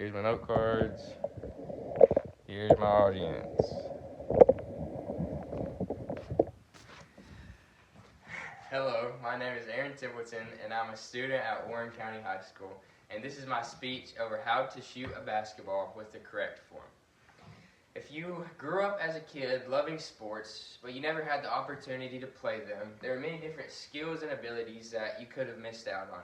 Here's my note cards. Here's my audience. Hello, my name is Aaron Templeton, and I'm a student at Warren County High School. And this is my speech over how to shoot a basketball with the correct form. If you grew up as a kid loving sports, but you never had the opportunity to play them, there are many different skills and abilities that you could have missed out on.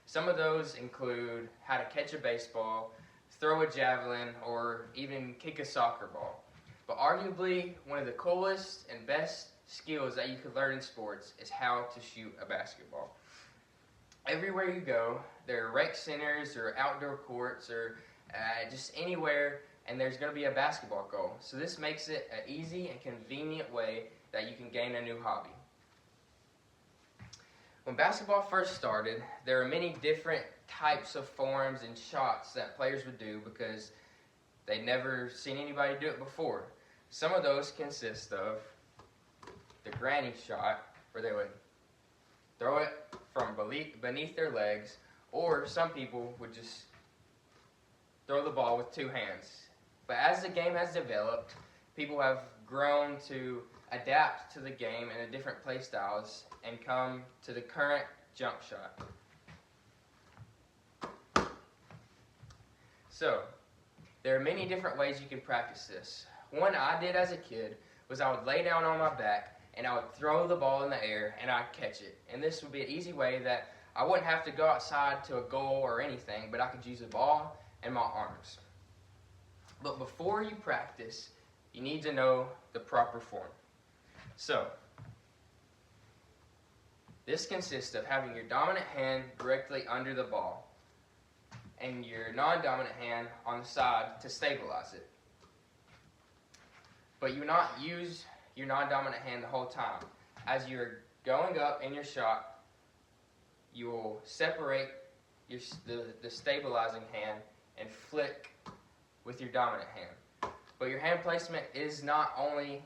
Some of those include how to catch a baseball, throw a javelin, or even kick a soccer ball. But arguably, one of the coolest and best skills that you could learn in sports is how to shoot a basketball. Everywhere you go, there are rec centers or outdoor courts or just anywhere, and there's going to be a basketball goal. So this makes it an easy and convenient way that you can gain a new hobby. When basketball first started, there were many different types of forms and shots that players would do because they'd never seen anybody do it before. Some of those consist of the granny shot, where they would throw it from beneath their legs, or some people would just throw the ball with two hands. But as the game has developed, people have grown to adapt to the game and the different play styles and come to the current jump shot. So, there are many different ways you can practice this. One I did as a kid was I would lay down on my back and I would throw the ball in the air and I'd catch it. And this would be an easy way that I wouldn't have to go outside to a goal or anything, but I could use the ball and my arms. But before you practice, you need to know the proper form. So, this consists of having your dominant hand directly under the ball and your non-dominant hand on the side to stabilize it. But you will not use your non-dominant hand the whole time. As you're going up in your shot, you will separate the stabilizing hand and flick with your dominant hand. But your hand placement is not only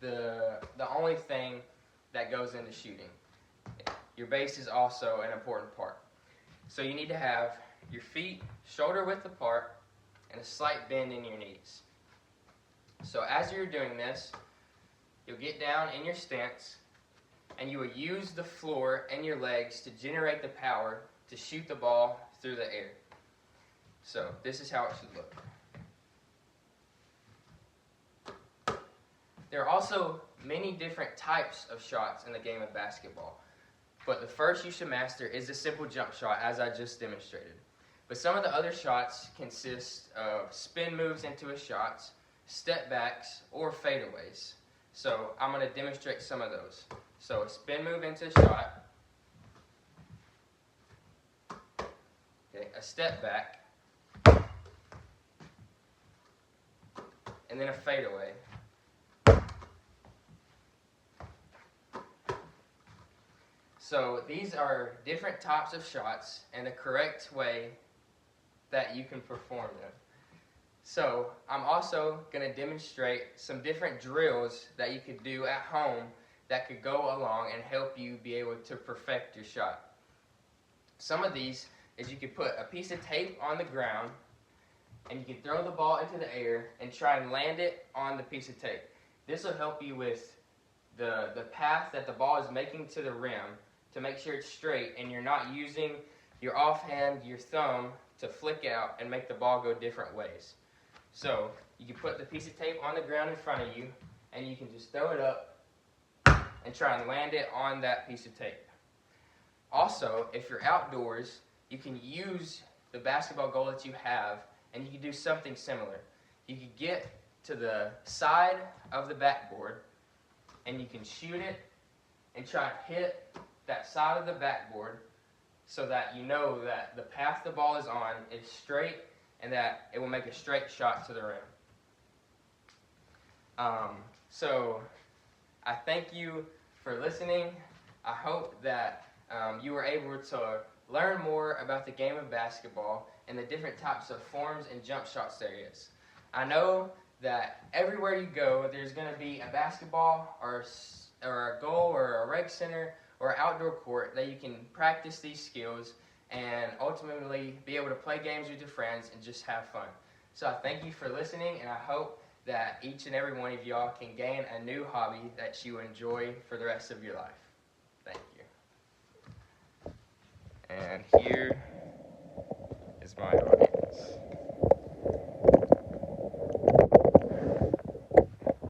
the only thing that goes into shooting. Your base is also an important part. So you need to have your feet shoulder width apart and a slight bend in your knees. So as you're doing this, you'll get down in your stance and you will use the floor and your legs to generate the power to shoot the ball through the air. So this is how it should look. There are also many different types of shots in the game of basketball. But the first you should master is the simple jump shot, as I just demonstrated. But some of the other shots consist of spin moves into a shot, step backs, or fadeaways. So I'm going to demonstrate some of those. So a spin move into a shot, okay, a step back, and then a fadeaway. So these are different types of shots and the correct way that you can perform them. So I'm also going to demonstrate some different drills that you could do at home that could go along and help you be able to perfect your shot. Some of these is you could put a piece of tape on the ground and you can throw the ball into the air and try and land it on the piece of tape. This will help you with the path that the ball is making to the rim to make sure it's straight and you're not using your offhand, your thumb, to flick out and make the ball go different ways. So you can put the piece of tape on the ground in front of you and you can just throw it up and try and land it on that piece of tape. Also, if you're outdoors, you can use the basketball goal that you have and you can do something similar. You can get to the side of the backboard and you can shoot it and try and hit that side of the backboard so that you know that the path the ball is on is straight and that it will make a straight shot to the rim. So I thank you for listening. I hope that you were able to learn more about the game of basketball and the different types of forms and jump shots there is. I know that everywhere you go, there's going to be a basketball or a goal or a rec center or outdoor court that you can practice these skills and ultimately be able to play games with your friends and just have fun. So I thank you for listening, and I hope that each and every one of y'all can gain a new hobby that you enjoy for the rest of your life. Thank you. And here is my audience.